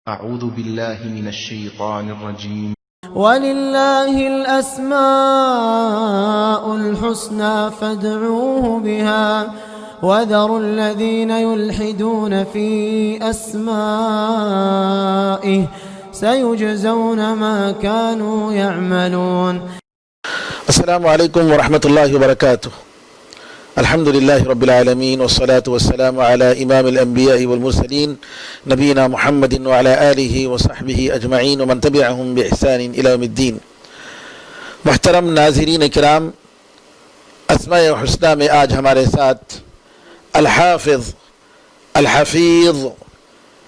أعوذ بالله من الشيطان الرجيم. ولله الأسماء الحسنى فادعوه بها وذروا الذين يلحدون في أسمائه سيجزون ما كانوا يعملون. السلام عليكم ورحمة الله وبركاته. الحمد لله رب العالمين والصلاة والسلام على إمام الأنبياء والمرسلين نبينا محمد وعلى آله وصحبه أجمعين ومن تبعهم بإحسان إلى يوم الدين. محترم ناظرین کرام، اسماء حسنہ میں آج ہمارے ساتھ الحافظ، الحفیظ،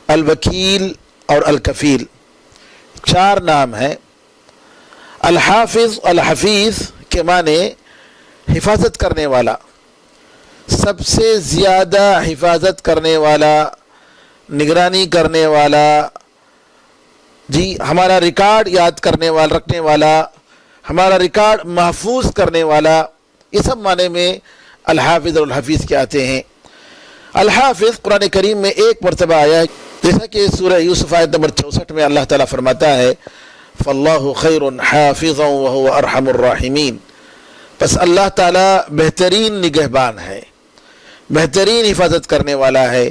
الوکیل اور الکفیل چار نام ہیں۔ الحافظ، الحفیظ کے معنی حفاظت کرنے والا، سب سے زیادہ حفاظت کرنے والا، نگرانی کرنے والا، ہمارا ریکارڈ یاد کرنے والا، رکھنے والا، ہمارا ریکارڈ محفوظ کرنے والا، یہ سب معنی میں الحافظ اور الحفیظ کے آتے ہیں۔ الحافظ قرآن کریم میں ایک مرتبہ آیا ہے، جیسا کہ سورہ یوسف آیت نمبر 64 میں اللہ تعالیٰ فرماتا ہے فَاللَّهُ خَيْرٌ حَافِظًا وَهُوَ أَرْحَمُ الرَّاحِمِينَ، بس اللہ تعالیٰ بہترین نگہبان ہے، بہترین حفاظت کرنے والا ہے،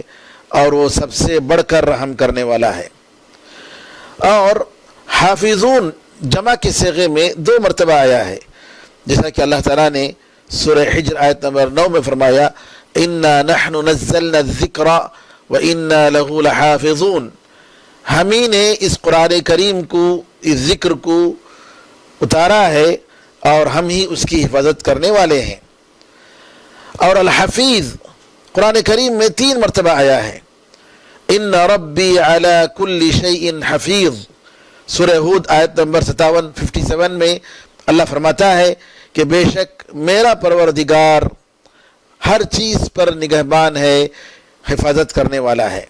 اور وہ سب سے بڑھ کر رحم کرنے والا ہے۔ اور حافظون جمع کے صیغے میں 2 مرتبہ آیا ہے، جیسا کہ اللہ تعالیٰ نے سورہ حجر آیت نمبر 9 میں فرمایا اِنَّا نَحْنُ نَزَّلْنَا الذِّكْرَ وَإِنَّا لَهُ لَحَافِظُونَ، ہمیں نے اس قرآن کریم کو، اس ذکر کو اتارا ہے اور ہم ہی اس کی حفاظت کرنے والے ہیں۔ اور الحفیظ قرآن کریم میں 3 مرتبہ آیا ہے، ان ربی علی کل شیء حفیظ، سورہ ہود آیت نمبر 57 میں اللہ فرماتا ہے کہ بے شک میرا پروردگار ہر چیز پر نگہبان ہے، حفاظت کرنے والا ہے۔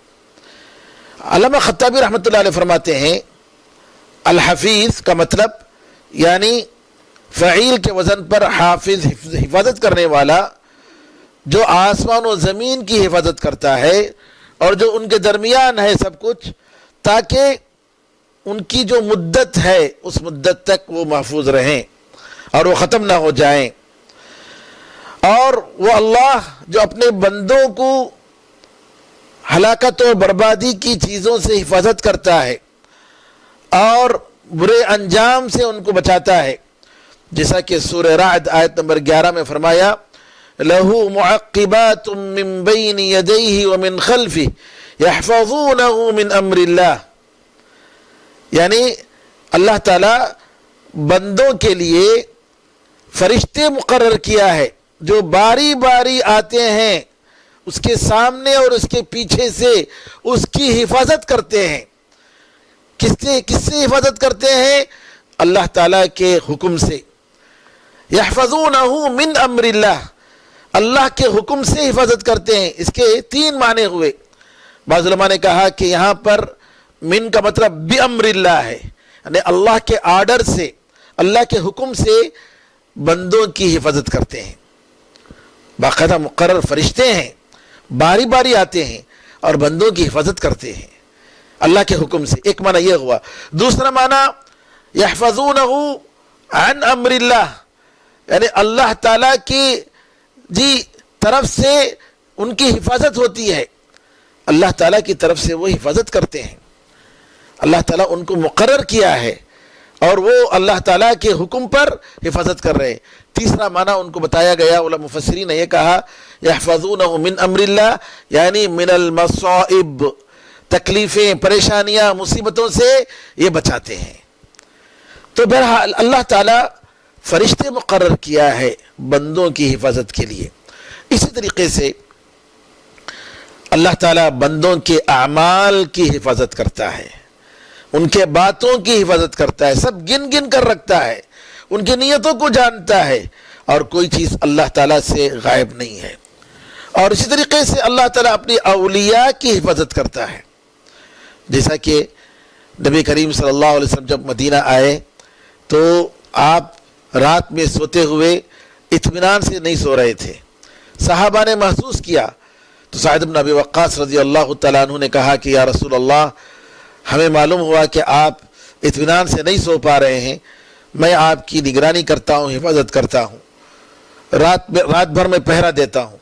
علامہ خطابی رحمۃ اللہ علیہ فرماتے ہیں الحفیظ کا مطلب یعنی فعیل کے وزن پر حافظ، حفاظت کرنے والا، جو آسمان و زمین کی حفاظت کرتا ہے اور جو ان کے درمیان ہے سب کچھ، تاکہ ان کی جو مدت ہے اس مدت تک وہ محفوظ رہیں اور وہ ختم نہ ہو جائیں۔ اور وہ اللہ جو اپنے بندوں کو ہلاکت و بربادی کی چیزوں سے حفاظت کرتا ہے اور برے انجام سے ان کو بچاتا ہے، جیسا کہ سورہ رعد آیت نمبر 11 میں فرمایا لَهُ مُعَقِّبَاتٌ مِّن بَيْنِ يَدَيْهِ وَمِن خَلْفِهِ يَحْفَظُونَهُ مِنْ أَمْرِ اللَّهِ، یعنی اللہ تعالیٰ بندوں کے لیے فرشتے مقرر کیا ہے جو باری باری آتے ہیں اس کے سامنے اور اس کے پیچھے سے اس کی حفاظت کرتے ہیں۔ کس سے حفاظت کرتے ہیں؟ اللہ تعالیٰ کے حکم سے۔ یحفظونہ من امر اللہ، اللہ کے حکم سے حفاظت کرتے ہیں۔ اس کے 3 معنی ہوئے۔ بعض علماء نے کہا کہ یہاں پر من کا مطلب بِأَمْرِ اللہ ہے، یعنی اللہ کے آرڈر سے، اللہ کے حکم سے بندوں کی حفاظت کرتے ہیں۔ باقاعدہ مقرر فرشتے ہیں، باری باری آتے ہیں اور بندوں کی حفاظت کرتے ہیں اللہ کے حکم سے۔ ایک معنی یہ ہوا۔ دوسرا معنی یحفظونہ عن امر اللہ، یعنی اللہ تعالیٰ کی طرف سے ان کی حفاظت ہوتی ہے، اللہ تعالیٰ کی طرف سے وہ حفاظت کرتے ہیں، اللہ تعالیٰ ان کو مقرر کیا ہے اور وہ اللہ تعالیٰ کے حکم پر حفاظت کر رہے ہیں۔ تیسرا معنی ان کو بتایا گیا، علماء مفسرین نے یہ کہا یحفظونہ من امر اللہ یعنی من المصائب، تکلیفیں، پریشانیاں، مصیبتوں سے یہ بچاتے ہیں۔ تو بہرحال اللہ تعالیٰ فرشتے مقرر کیا ہے بندوں کی حفاظت کے لیے۔ اسی طریقے سے اللہ تعالیٰ بندوں کے اعمال کی حفاظت کرتا ہے، ان کے باتوں کی حفاظت کرتا ہے، سب گن گن کر رکھتا ہے، ان کی نیتوں کو جانتا ہے، اور کوئی چیز اللہ تعالیٰ سے غائب نہیں ہے۔ اور اسی طریقے سے اللہ تعالیٰ اپنی اولیاء کی حفاظت کرتا ہے، جیسا کہ نبی کریم صلی اللہ علیہ وسلم جب مدینہ آئے تو آپ رات میں سوتے ہوئے اطمینان سے نہیں سو رہے تھے۔ صحابہ نے محسوس کیا تو سعد بن ابی وقاص رضی اللہ تعالیٰ عنہ نے کہا کہ یا رسول اللہ، ہمیں معلوم ہوا کہ آپ اطمینان سے نہیں سو پا رہے ہیں، میں آپ کی نگرانی کرتا ہوں، حفاظت کرتا ہوں، رات بھر میں پہرا دیتا ہوں.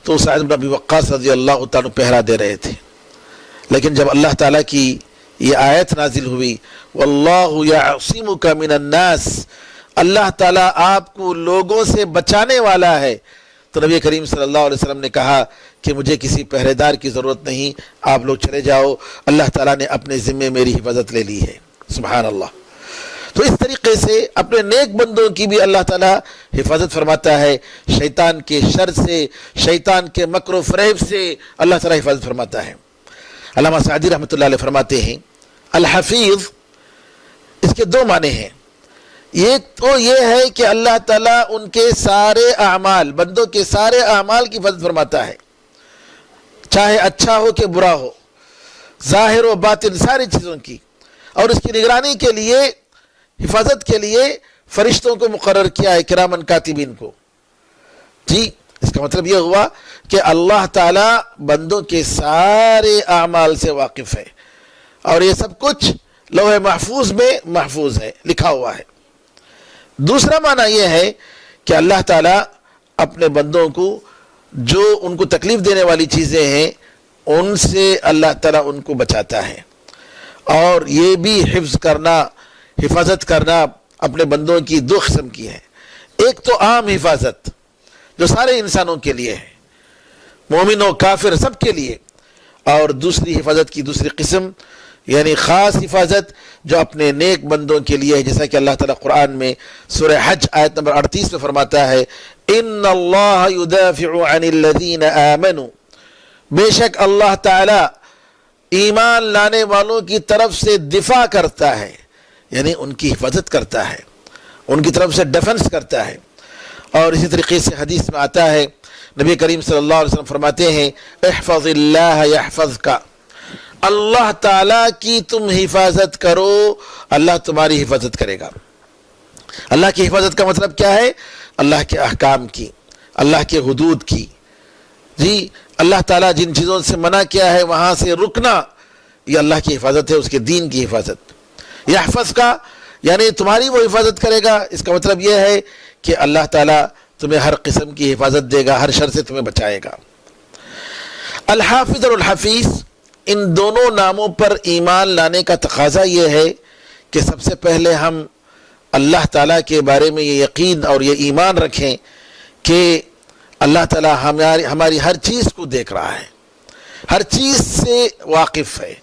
تو سعد بن ابی وقاص رضی اللہ تعالیٰ پہرا دے رہے تھے. لیکن جب اللہ تعالیٰ کی یہ آیت نازل ہوئی واللہ یعصمک من الناس، اللہ تعالیٰ آپ کو لوگوں سے بچانے والا ہے، تو نبی کریم صلی اللہ علیہ وسلم نے کہا کہ مجھے کسی پہرے دار کی ضرورت نہیں، آپ لوگ چلے جاؤ، اللہ تعالیٰ نے اپنے ذمے میری حفاظت لے لی ہے. سبحان اللہ. تو اس طریقے سے اپنے نیک بندوں کی بھی اللہ تعالیٰ حفاظت فرماتا ہے، شیطان کے شر سے، شیطان کے مکر و فریب سے اللہ تعالیٰ حفاظت فرماتا ہے. علامہ سعدی رحمۃ اللہ علیہ فرماتے ہیں الحفیظ، اس کے دو معنی ہیں. ایک تو یہ ہے کہ اللہ تعالیٰ ان کے سارے اعمال، بندوں کے سارے اعمال کی حفاظت فرماتا ہے، چاہے اچھا ہو کہ برا ہو، ظاہر و باطن ساری چیزوں کی. اور اس کی نگرانی کے لیے، حفاظت کے لیے فرشتوں کو مقرر کیا ہے، کرامن کاتبین کو. جی اس کا مطلب یہ ہوا کہ اللہ تعالیٰ بندوں کے سارے اعمال سے واقف ہے، اور یہ سب کچھ لوح محفوظ میں محفوظ ہے، لکھا ہوا ہے. دوسرا معنی یہ ہے کہ اللہ تعالیٰ اپنے بندوں کو جو ان کو تکلیف دینے والی چیزیں ہیں ان سے اللہ تعالیٰ ان کو بچاتا ہے. اور یہ بھی حفظ کرنا، حفاظت کرنا اپنے بندوں کی دو قسم کی ہے. ایک تو عام حفاظت جو سارے انسانوں کے لیے ہے، مومن و کافر سب کے لیے. اور دوسری حفاظت کی دوسری قسم یعنی خاص حفاظت جو اپنے نیک بندوں کے لیے ہے، جیسا کہ اللہ تعالیٰ قرآن میں سورہ حج آیت نمبر 38 میں فرماتا ہے ان اللہ یدافع عن الذین آمنوا، بے شک اللہ تعالیٰ ایمان لانے والوں کی طرف سے دفاع کرتا ہے، یعنی ان کی حفاظت کرتا ہے، ان کی طرف سے ڈیفنس کرتا ہے. اور اسی طریقے سے حدیث میں آتا ہے، نبی کریم صلی اللہ علیہ وسلم فرماتے ہیں احفظ اللہ یحفظک، اللہ تعالیٰ کی تم حفاظت کرو، اللہ تمہاری حفاظت کرے گا. اللہ کی حفاظت کا مطلب کیا ہے؟ اللہ کے احکام کی، اللہ کے حدود کی. جی اللہ تعالیٰ جن چیزوں سے منع کیا ہے وہاں سے رکنا، یہ اللہ کی حفاظت ہے، اس کے دین کی حفاظت. یحفظ کا یعنی تمہاری وہ حفاظت کرے گا، اس کا مطلب یہ ہے کہ اللہ تعالیٰ تمہیں ہر قسم کی حفاظت دے گا، ہر شر سے تمہیں بچائے گا. الحافظ اور الحفیظ، ان دونوں ناموں پر ایمان لانے کا تقاضا یہ ہے کہ سب سے پہلے ہم اللہ تعالیٰ کے بارے میں یہ یقین اور یہ ایمان رکھیں کہ اللہ تعالیٰ ہماری ہر چیز کو دیکھ رہا ہے، ہر چیز سے واقف ہے،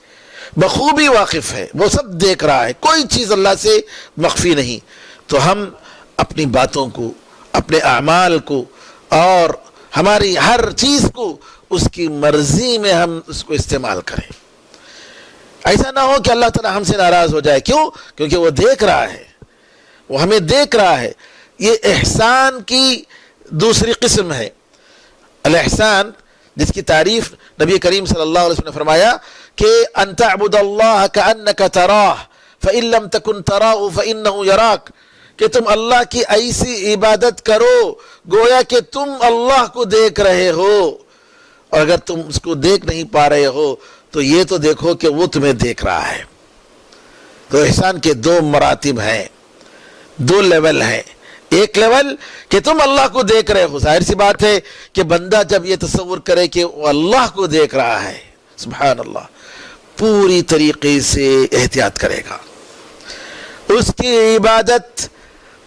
بخوبی واقف ہے، وہ سب دیکھ رہا ہے، کوئی چیز اللہ سے مخفی نہیں. تو ہم اپنی باتوں کو، اپنے اعمال کو اور ہماری ہر چیز کو اس کی مرضی میں ہم اس کو استعمال کریں. ایسا نہ ہو کہ اللہ تعالیٰ ہم سے ناراض ہو جائے. کیوں؟ کیونکہ وہ دیکھ رہا ہے، وہ ہمیں دیکھ رہا ہے. یہ احسان کی دوسری قسم ہے. الاحسان جس کی تعریف نبی کریم صلی اللہ علیہ وسلم نے فرمایا کہ ان تعبد اللہ کأنک تراہ فإن لم تکن تراہ فإنہ یراک، کہ تم اللہ کی ایسی عبادت کرو گویا کہ تم اللہ کو دیکھ رہے ہو، اور اگر تم اس کو دیکھ نہیں پا رہے ہو تو یہ تو دیکھو کہ وہ تمہیں دیکھ رہا ہے. تو احسان کے دو مراتب ہیں، دو لیول ہیں. ایک لیول کہ تم اللہ کو دیکھ رہے ہو، ظاہر سی بات ہے کہ بندہ جب یہ تصور کرے کہ وہ اللہ کو دیکھ رہا ہے، سبحان اللہ، پوری طریقے سے احتیاط کرے گا. اس کی عبادت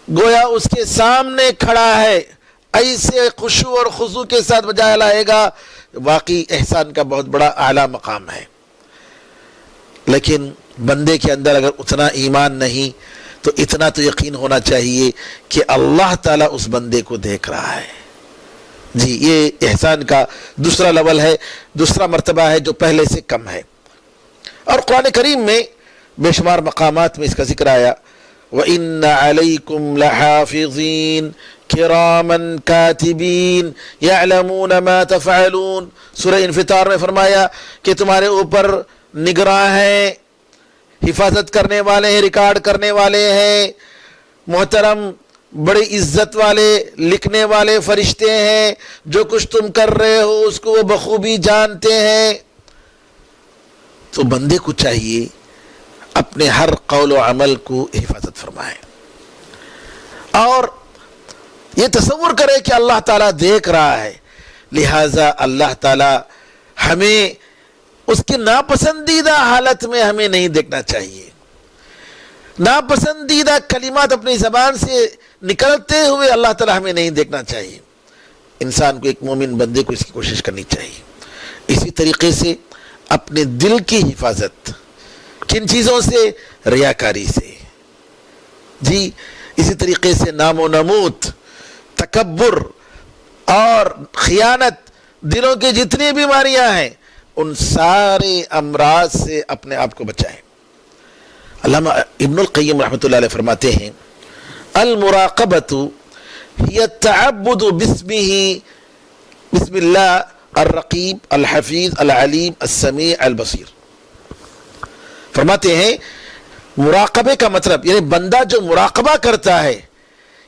گویا اس کے سامنے کھڑا ہے، ایسے خشوع اور خضوع کے ساتھ بجا لائے گا. واقعی احسان کا بہت بڑا اعلیٰ مقام ہے. لیکن بندے کے اندر اگر اتنا ایمان نہیں تو اتنا تو یقین ہونا چاہیے کہ اللہ تعالیٰ اس بندے کو دیکھ رہا ہے. جی یہ احسان کا دوسرا لیول ہے، دوسرا مرتبہ ہے جو پہلے سے کم ہے. اور قرآن کریم میں بے شمار مقامات میں اس کا ذکر آیا وَإِنَّ عَلَيْكُمْ لَحَافِظِينَ كِرَامًا كَاتِبِينَ يَعْلَمُونَ مَا تَفْعَلُونَ. سورہ انفطار میں فرمایا کہ تمہارے اوپر نگراں ہیں، حفاظت کرنے والے ہیں، ریکارڈ کرنے والے ہیں، محترم بڑی عزت والے لکھنے والے فرشتے ہیں، جو کچھ تم کر رہے ہو اس کو وہ بخوبی جانتے ہیں. تو بندے کو چاہیے اپنے ہر قول و عمل کو حفاظت فرمائے اور یہ تصور کرے کہ اللہ تعالیٰ دیکھ رہا ہے، لہٰذا اللہ تعالیٰ ہمیں اس کی ناپسندیدہ حالت میں ہمیں نہیں دیکھنا چاہیے. ناپسندیدہ کلمات اپنی زبان سے نکلتے ہوئے اللہ تعالیٰ ہمیں نہیں دیکھنا چاہیے. انسان کو، ایک مومن بندے کو اس کی کوشش کرنی چاہیے. اسی طریقے سے اپنے دل کی حفاظت کن چیزوں سے؟ ریاکاری سے، جی اسی طریقے سے نام و نمود، تکبر اور خیانت، دلوں کی جتنی بیماریاں ہیں ان سارے امراض سے اپنے آپ کو بچائیں. علامہ ابن القیم رحمۃ اللہ علیہ فرماتے ہیں المراقبۃ ہی التعبد بسم اللہ الرقیب الحفیظ العلیم السمیع البصیر. فرماتے ہیں مراقبے کا مطلب یعنی بندہ جو مراقبہ کرتا ہے،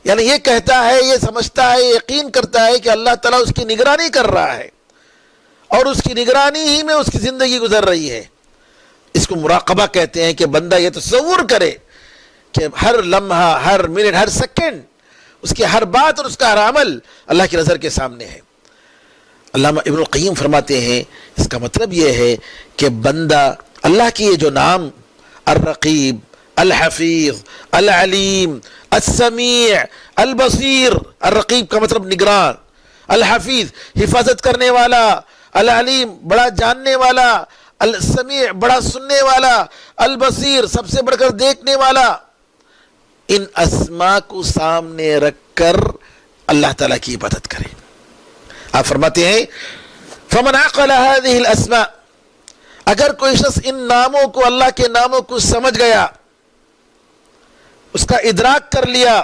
یعنی یہ کہتا ہے، یہ سمجھتا ہے، یقین کرتا ہے کہ اللہ تعالیٰ اس کی نگرانی کر رہا ہے اور اس کی نگرانی ہی میں اس کی زندگی گزر رہی ہے. اس کو مراقبہ کہتے ہیں کہ بندہ یہ تصور کرے کہ ہر لمحہ، ہر منٹ، ہر سیکنڈ اس کی ہر بات اور اس کا ہر عمل اللہ کی نظر کے سامنے ہے. علامہ ابن القیم فرماتے ہیں اس کا مطلب یہ ہے کہ بندہ اللہ کی یہ جو نام الرقیب، الحفیظ، العلیم، السمیع، البصیر، الرقیب کا مطلب نگران، الحفیظ حفاظت کرنے والا، العلیم بڑا جاننے والا، السمیع بڑا سننے والا، البصیر سب سے بڑھ کر دیکھنے والا، ان اسماء کو سامنے رکھ کر اللہ تعالیٰ کی عبادت کرے. آپ فرماتے ہیں فمن عقل هذه الاسماء، اگر کوئی شخص ان ناموں کو، اللہ کے ناموں کو سمجھ گیا، اس کا ادراک کر لیا،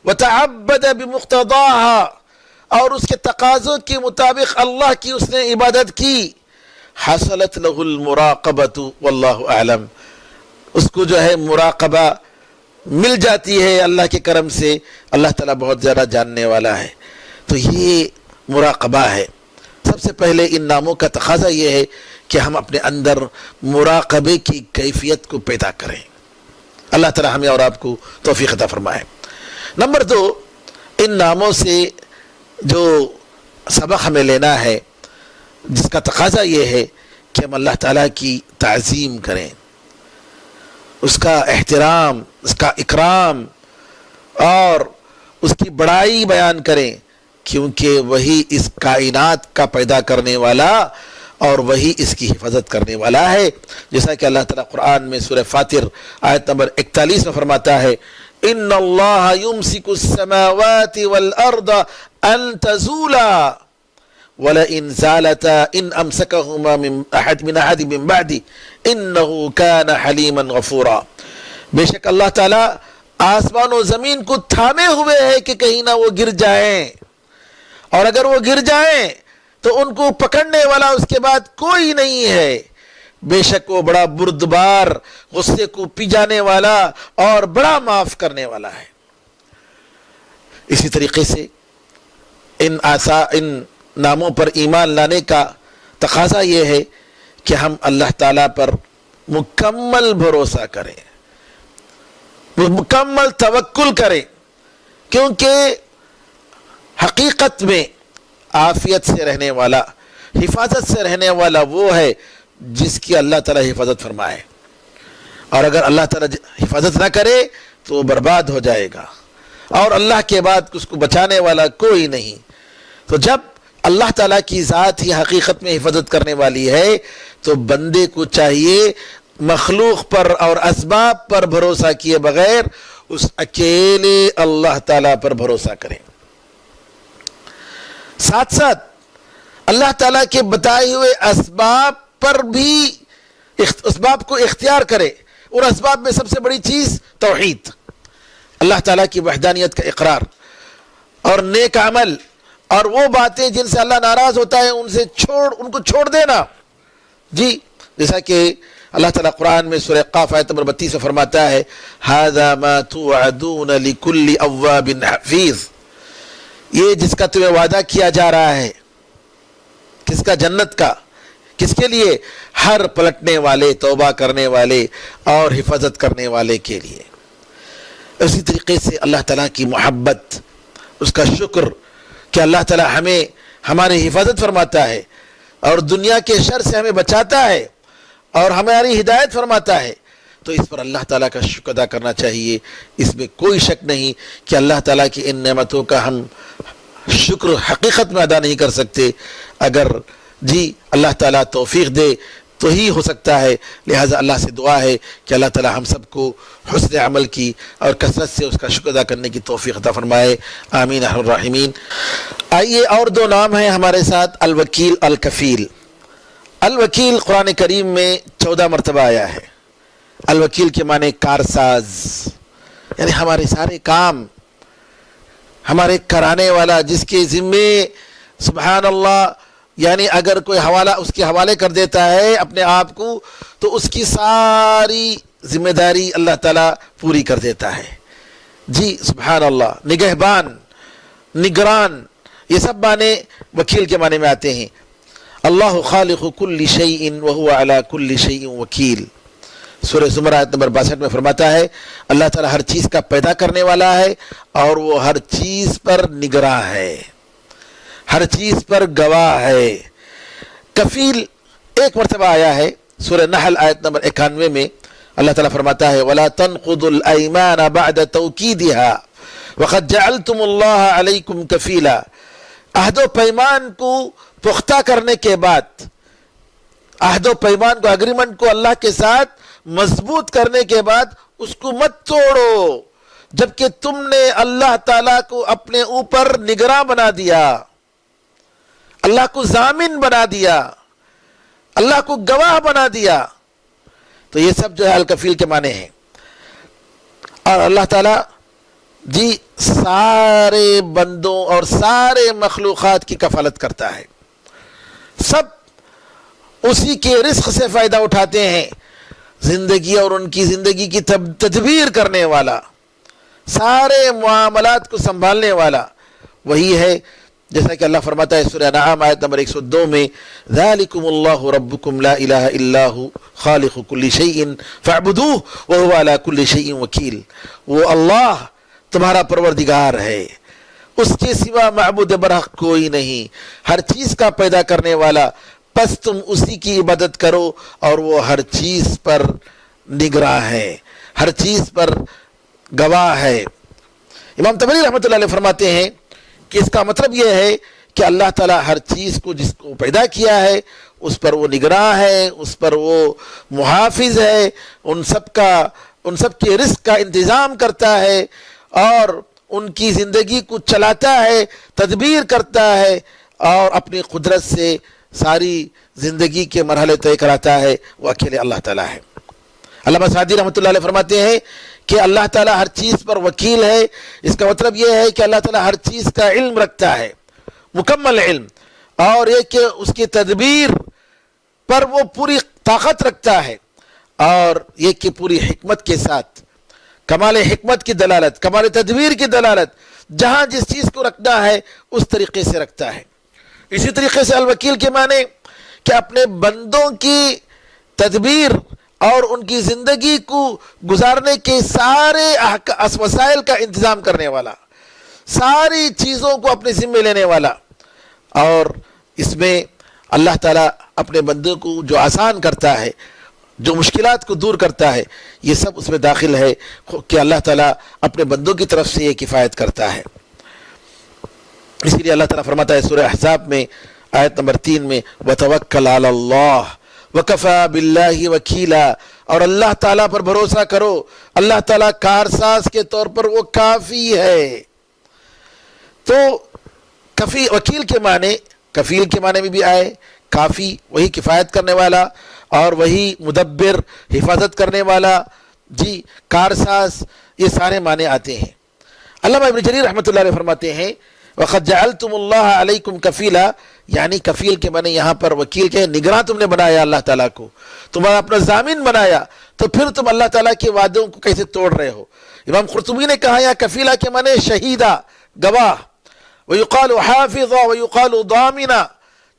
وتعبد بمقتضاها اور اس کے تقاضوں کے مطابق اللہ کی اس نے عبادت کی، حصلت له المراقبۃ واللہ اعلم، اس کو جو ہے مراقبہ مل جاتی ہے اللہ کے کرم سے. اللہ تعالیٰ بہت زیادہ جاننے والا ہے. تو یہ مراقبہ ہے. سب سے پہلے ان ناموں کا تقاضا یہ ہے کہ ہم اپنے اندر مراقبے کی کیفیت کو پیدا کریں. اللہ تعالیٰ ہمیں اور آپ کو توفیق عطا فرمائے. نمبر 2، ان ناموں سے جو سبق ہمیں لینا ہے، جس کا تقاضا یہ ہے کہ ہم اللہ تعالیٰ کی تعظیم کریں، اس کا احترام، اس کا اکرام اور اس کی بڑائی بیان کریں، کیونکہ وہی اس کائنات کا پیدا کرنے والا اور وہی اس کی حفاظت کرنے والا ہے. جیسا کہ اللہ تعالیٰ قرآن میں سورہ فاطر آیت نمبر 41 میں فرماتا ہے ان اللہ یمسک السماوات والارض ان تزولا وَلَئِنْ زَالَتَا إِنْ أَمْسَكَهُمَا مِنْ أَحَدٍ مِنْ بَعْدِهِ إِنَّهُ كَانَ حَلِيمًا غَفُورًا. بے شک اللہ تعالیٰ آسمان و زمین کو تھامے ہوئے ہے کہ کہیں نہ وہ گر جائیں، اور اگر وہ گر جائیں تو ان کو پکڑنے والا اس کے بعد کوئی نہیں ہے. بے شک وہ بڑا بردبار، غصے کو پی جانے والا اور بڑا معاف کرنے والا ہے. اسی طریقے سے ان ناموں پر ایمان لانے کا تقاضا یہ ہے کہ ہم اللہ تعالیٰ پر مکمل بھروسہ کریں، مکمل توکل کریں، کیونکہ حقیقت میں عافیت سے رہنے والا، حفاظت سے رہنے والا وہ ہے جس کی اللہ تعالیٰ حفاظت فرمائے، اور اگر اللہ تعالیٰ حفاظت نہ کرے تو وہ برباد ہو جائے گا، اور اللہ کے بعد اس کو بچانے والا کوئی نہیں. تو جب اللہ تعالیٰ کی ذات ہی حقیقت میں حفاظت کرنے والی ہے تو بندے کو چاہیے مخلوق پر اور اسباب پر بھروسہ کیے بغیر اس اکیلے اللہ تعالیٰ پر بھروسہ کریں. ساتھ ساتھ اللہ تعالیٰ کے بتائے ہوئے اسباب پر بھی اسباب کو اختیار کرے. اور اسباب میں سب سے بڑی چیز توحید، اللہ تعالیٰ کی وحدانیت کا اقرار اور نیک عمل، اور وہ باتیں جن سے اللہ ناراض ہوتا ہے ان کو چھوڑ دینا. جی جیسا کہ اللہ تعالیٰ قرآن میں سورہ قاف آیت نمبر 32 میں فرماتا ہے ھذا ما توعدون لکل اواب حفیظ، یہ جس کا تمہیں وعدہ کیا جا رہا ہے، کس کا؟ جنت کا، کس کے لیے؟ ہر پلٹنے والے، توبہ کرنے والے اور حفاظت کرنے والے کے لیے۔ اسی طریقے سے اللہ تعالیٰ کی محبت، اس کا شکر کہ اللہ تعالیٰ ہماری حفاظت فرماتا ہے اور دنیا کے شر سے ہمیں بچاتا ہے اور ہماری ہدایت فرماتا ہے، تو اس پر اللہ تعالیٰ کا شکر ادا کرنا چاہیے۔ اس میں کوئی شک نہیں کہ اللہ تعالیٰ کی ان نعمتوں کا ہم شکر حقیقت میں ادا نہیں کر سکتے۔ اگر اللہ تعالیٰ توفیق دے تو ہی ہو سکتا ہے، لہٰذا اللہ سے دعا ہے کہ اللہ تعالیٰ ہم سب کو حسن عمل کی اور کثرت سے اس کا شکر ادا کرنے کی توفیق عطا فرمائے، آمین یا ارحم الراحمین۔ آئیے اور دو نام ہیں ہمارے ساتھ، الوکیل، الکفیل۔ الوکیل قرآن کریم میں 14 مرتبہ آیا ہے۔ الوکیل کے معنی کارساز، یعنی ہمارے سارے کام ہمارے کرانے والا، جس کے ذمے سبحان اللہ، یعنی اگر کوئی حوالہ اس کے حوالے کر دیتا ہے اپنے آپ کو تو اس کی ساری ذمہ داری اللہ تعالیٰ پوری کر دیتا ہے۔ سبحان اللہ، نگہبان، نگران، یہ سب معنی وکیل کے معنی میں آتے ہیں۔ اللہ خالق کل شیء وہو علی کل شیء وکیل، سورہ زمر آیت نمبر 62 میں فرماتا ہے اللہ تعالیٰ ہر چیز کا پیدا کرنے والا ہے اور وہ ہر چیز پر نگراں ہے، ہر چیز پر گواہ ہے۔ کفیل ایک مرتبہ آیا ہے سورہ نحل آیت نمبر 91 میں، اللہ تعالیٰ فرماتا ہے وَلَا تَنْقُضُوا الْأَيْمَانَ بَعْدَ تَوْكِيدِهَا وَقَدْ جَعَلْتُمُ اللَّهَ عَلَيْكُمْ كَفِيلًا، عہد و پیمان کو پختہ کرنے کے بعد، عہد و پیمان کو، اگریمنٹ کو اللہ کے ساتھ مضبوط کرنے کے بعد اس کو مت توڑو، جبکہ تم نے اللہ تعالیٰ کو اپنے اوپر نگراں بنا دیا، اللہ کو ضامن بنا دیا، اللہ کو گواہ بنا دیا۔ تو یہ سب جو ہے الکفیل کے معنی ہیں۔ اور اللہ تعالیٰ سارے بندوں اور سارے مخلوقات کی کفالت کرتا ہے، سب اسی کے رزق سے فائدہ اٹھاتے ہیں، زندگی اور ان کی زندگی کی تدبیر کرنے والا، سارے معاملات کو سنبھالنے والا وہی ہے، جیسا کہ اللہ فرماتا ہے سورہ انعام آیت نمبر 102 میں ذالکم اللہ ربکم لا الہ الا ہو خالق کل شیء فاعبدوہ وہو علی کل شیء وکیل، وہ اللہ تمہارا پروردگار ہے، اس کے سوا معبود برحق کوئی نہیں، ہر چیز کا پیدا کرنے والا، پس تم اسی کی عبادت کرو اور وہ ہر چیز پر نگراں ہے، ہر چیز پر گواہ ہے۔ امام طبری رحمۃ اللہ علیہ فرماتے ہیں کہ اس کا مطلب یہ ہے کہ اللہ تعالیٰ ہر چیز کو جس کو پیدا کیا ہے اس پر وہ نگراں ہے، اس پر وہ محافظ ہے، ان سب کے رزق کا انتظام کرتا ہے اور ان کی زندگی کو چلاتا ہے، تدبیر کرتا ہے اور اپنی قدرت سے ساری زندگی کے مرحلے طے کراتا ہے، وہ اکیلے اللہ تعالیٰ ہے۔ علامہ سعدی رحمۃ اللہ علیہ فرماتے ہیں کہ اللہ تعالیٰ ہر چیز پر وکیل ہے، اس کا مطلب یہ ہے کہ اللہ تعالیٰ ہر چیز کا علم رکھتا ہے، مکمل علم، اور یہ کہ اس کی تدبیر پر وہ پوری طاقت رکھتا ہے، اور یہ کہ پوری حکمت کے ساتھ، کمال حکمت کی دلالت، کمال تدبیر کی دلالت، جہاں جس چیز کو رکھنا ہے اس طریقے سے رکھتا ہے۔ اسی طریقے سے الوکیل کے معنی کہ اپنے بندوں کی تدبیر اور ان کی زندگی کو گزارنے کے سارے وسائل کا انتظام کرنے والا، ساری چیزوں کو اپنے ذمے لینے والا، اور اس میں اللہ تعالیٰ اپنے بندوں کو جو آسان کرتا ہے، جو مشکلات کو دور کرتا ہے، یہ سب اس میں داخل ہے کہ اللہ تعالیٰ اپنے بندوں کی طرف سے یہ کفایت کرتا ہے۔ اسی لیے اللہ تعالیٰ فرماتا ہے سورہ احزاب میں آیت نمبر 3 میں وَتَوَكَّلْ عَلَى اللَّهِ وَكَفَى بِاللَّهِ وَكِيلًا، اور اللہ تعالیٰ پر بھروسہ کرو، اللہ تعالیٰ کارساز کے طور پر وہ کافی ہے۔ تو وکیل کے معنی، کفیل کے معنی میں بھی آئے، کافی وہی کفایت کرنے والا اور وہی مدبر حفاظت کرنے والا، کارساز، یہ سارے معنی آتے ہیں۔ علامہ ابن جریر رحمۃ اللہ علیہ فرماتے ہیں وَقَدْ جَعَلْتُمُ اللَّهَ عَلَيْكُمْ كَفِيلًا، یعنی کفیل کے معنی یہاں پر وکیل کے نگراں تم نے بنایا، اللہ تعالیٰ کو تمہارا اپنا ضامن بنایا، تو پھر تم اللہ تعالیٰ کے وعدوں کو کیسے توڑ رہے ہو؟ امام قرطبی نے کہا یہاں کفیلہ کے معنی شہیدہ، گواہ، وَيُقَالُ حَافِظًا وَيُقَالُ ضَامِنًا،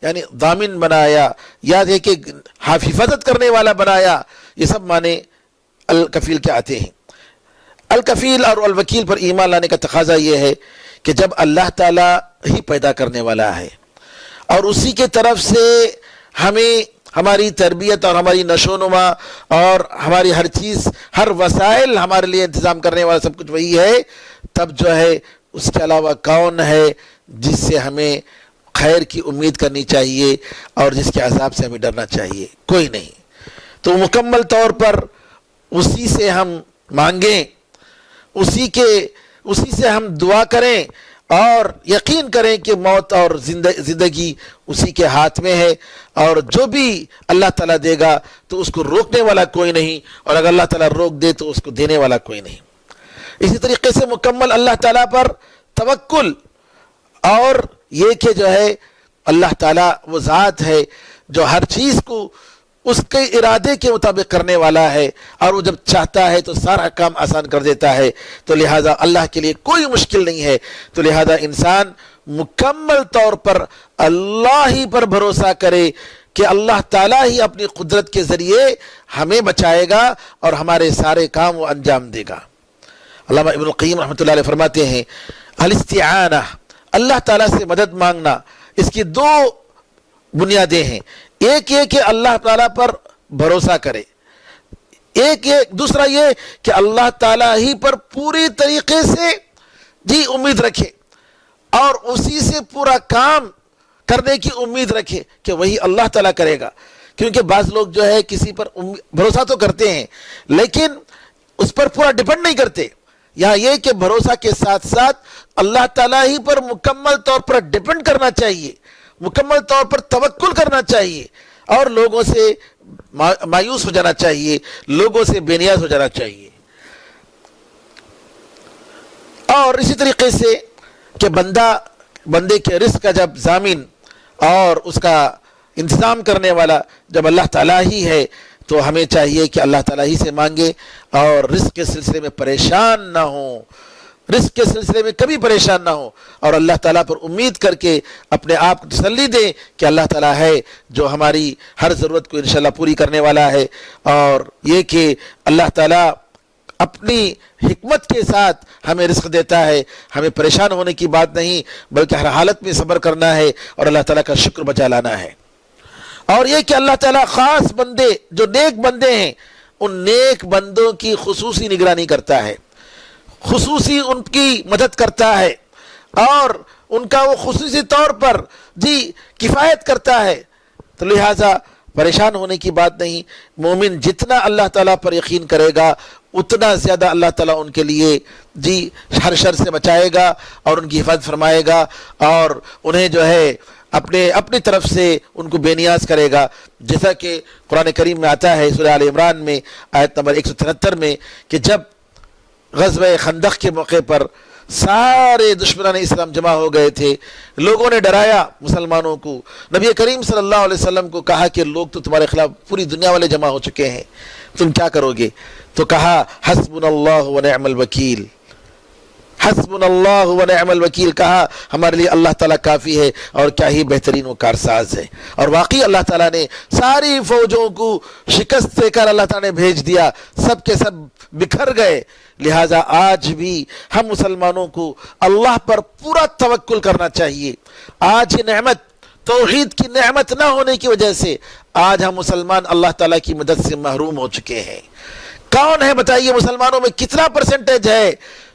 یعنی ضامن بنایا یا ہے کہ حفاظت کرنے والا بنایا، یہ سب معنی الکفیل کے آتے ہیں۔ الکفیل اور الوکیل پر ایمان لانے کا تقاضا یہ ہے کہ جب اللہ تعالیٰ ہی پیدا کرنے والا ہے اور اسی کے طرف سے ہمیں ہماری تربیت اور ہماری نشو و نما اور ہماری ہر چیز، ہر وسائل ہمارے لیے انتظام کرنے والا سب کچھ وہی ہے، تب جو ہے اس کے علاوہ کون ہے جس سے ہمیں خیر کی امید کرنی چاہیے اور جس کے عذاب سے ہمیں ڈرنا چاہیے؟ کوئی نہیں۔ تو مکمل طور پر اسی سے ہم مانگیں، اسی سے ہم دعا کریں اور یقین کریں کہ موت اور زندگی اسی کے ہاتھ میں ہے، اور جو بھی اللہ تعالیٰ دے گا تو اس کو روکنے والا کوئی نہیں، اور اگر اللہ تعالیٰ روک دے تو اس کو دینے والا کوئی نہیں۔ اسی طریقے سے مکمل اللہ تعالیٰ پر توکل، اور یہ کہ جو ہے اللہ تعالیٰ وہ ذات ہے جو ہر چیز کو اس کے ارادے کے مطابق کرنے والا ہے، اور وہ جب چاہتا ہے تو سارا کام آسان کر دیتا ہے، تو لہٰذا اللہ کے لیے کوئی مشکل نہیں ہے۔ تو لہٰذا انسان مکمل طور پر اللہ ہی پر بھروسہ کرے کہ اللہ تعالیٰ ہی اپنی قدرت کے ذریعے ہمیں بچائے گا اور ہمارے سارے کام وہ انجام دے گا۔ علامہ ابن القیم رحمۃ اللہ علیہ فرماتے ہیں الاستعانہ، اللہ تعالیٰ سے مدد مانگنا، اس کی دو بنیادیں ہیں۔ ایک یہ کہ اللہ تعالیٰ پر بھروسہ کرے، دوسرا یہ کہ اللہ تعالیٰ ہی پر پوری طریقے سے امید رکھے اور اسی سے پورا کام کرنے کی امید رکھے کہ وہی اللہ تعالیٰ کرے گا۔ کیونکہ بعض لوگ جو ہے کسی پر بھروسہ تو کرتے ہیں لیکن اس پر پورا ڈیپینڈ نہیں کرتے۔ یہاں یہ کہ بھروسہ کے ساتھ ساتھ اللہ تعالیٰ ہی پر مکمل طور پر ڈیپینڈ کرنا چاہیے، مکمل طور پر توکل کرنا چاہیے، اور لوگوں سے مایوس ہو جانا چاہیے، لوگوں سے بے نیاز ہو جانا چاہیے۔ اور اسی طریقے سے کہ بندے کے رزق کا جب ضامن اور اس کا انتظام کرنے والا جب اللہ تعالیٰ ہی ہے تو ہمیں چاہیے کہ اللہ تعالیٰ ہی سے مانگے اور رزق کے سلسلے میں پریشان نہ ہوں، رزق کے سلسلے میں کبھی پریشان نہ ہو، اور اللہ تعالیٰ پر امید کر کے اپنے آپ کو تسلی دیں کہ اللہ تعالیٰ ہے جو ہماری ہر ضرورت کو انشاءاللہ پوری کرنے والا ہے۔ اور یہ کہ اللہ تعالیٰ اپنی حکمت کے ساتھ ہمیں رزق دیتا ہے، ہمیں پریشان ہونے کی بات نہیں بلکہ ہر حالت میں صبر کرنا ہے اور اللہ تعالیٰ کا شکر بجا لانا ہے۔ اور یہ کہ اللہ تعالیٰ خاص بندے جو نیک بندے ہیں ان نیک بندوں کی خصوصی نگرانی کرتا ہے، خصوصی ان کی مدد کرتا ہے، اور ان کا وہ خصوصی طور پر کفایت کرتا ہے۔ تو لہٰذا پریشان ہونے کی بات نہیں، مومن جتنا اللہ تعالیٰ پر یقین کرے گا اتنا زیادہ اللہ تعالیٰ ان کے لیے ہر شر سے بچائے گا اور ان کی حفاظت فرمائے گا، اور انہیں جو ہے اپنی طرف سے ان کو بے نیاز کرے گا، جیسا کہ قرآن کریم میں آتا ہے سورہ آل عمران میں آیت نمبر 173 میں کہ جب غزوہ خندق کے موقع پر سارے دشمنان اسلام جمع ہو گئے تھے، لوگوں نے ڈرایا مسلمانوں کو، نبی کریم صلی اللہ علیہ وسلم کو کہا کہ لوگ تو تمہارے خلاف پوری دنیا والے جمع ہو چکے ہیں، تم کیا کرو گے؟ تو کہا حسبنا اللہ ونعم الوکیل، حسبنا اللہ ونعم الوکیل، کہا ہمارے لیے اللہ تعالیٰ کافی ہے اور کیا ہی بہترین وہ کارساز ہے۔ اور واقعی اللہ تعالیٰ نے ساری فوجوں کو شکست دے کر اللہ تعالیٰ نے بھیج دیا، سب کے سب بکھر گئے۔ لہٰذا آج بھی ہم مسلمانوں کو اللہ پر پورا توکل کرنا چاہیے۔ آج یہ نعمت توحید کی نعمت نہ ہونے کی وجہ سے آج ہم مسلمان اللہ تعالیٰ کی مدد سے محروم ہو چکے ہیں۔ کون ہے بتائیے مسلمانوں میں کتنا پرسنٹیج ہے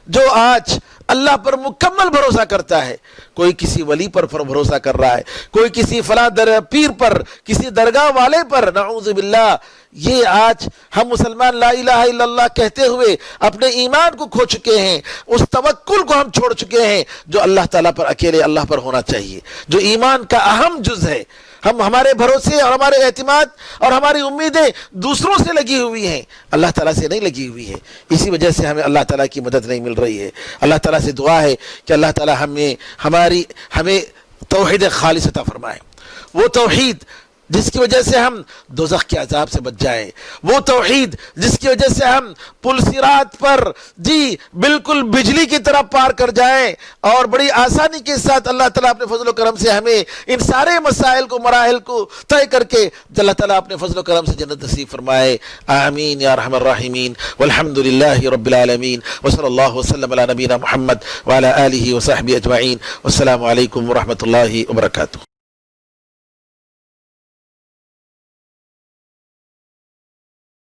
جو آج اللہ پر مکمل بھروسہ کرتا ہے؟ کوئی کسی ولی پر بھروسہ کر رہا ہے، کوئی کسی فلاں پیر پر، کسی درگاہ والے پر، نعوذ باللہ۔ یہ آج ہم مسلمان لا الہ الا اللہ کہتے ہوئے اپنے ایمان کو کھو چکے ہیں، اس توکل کو ہم چھوڑ چکے ہیں جو اللہ تعالیٰ پر اکیلے اللہ پر ہونا چاہیے، جو ایمان کا اہم جز ہے۔ ہمارے بھروسے اور ہمارے اعتماد اور ہماری امیدیں دوسروں سے لگی ہوئی ہیں، اللہ تعالیٰ سے نہیں لگی ہوئی ہے۔ اسی وجہ سے ہمیں اللہ تعالیٰ کی مدد نہیں مل رہی ہے۔ اللہ تعالیٰ سے دعا ہے کہ اللہ تعالیٰ ہمیں توحید خالص عطا فرمائے، وہ توحید جس کی وجہ سے ہم دوزخ کے عذاب سے بچ جائیں، وہ توحید جس کی وجہ سے ہم پل صراط پر بالکل بجلی کی طرح پار کر جائیں اور بڑی آسانی کے ساتھ اللہ تعالیٰ اپنے فضل و کرم سے ہمیں ان سارے مسائل کو، مراحل کو طے کر کے اللہ تعالیٰ اپنے فضل و کرم سے جنت نصیب فرمائے، آمین یا ارحم الراحمین، والحمد للہ رب العالمین، وصلی اللہ وسلم علی نبینا محمد وعلی آلہ وصحبہ اجمعین، والسلام علیکم ورحمۃ اللہ وبرکاتہ۔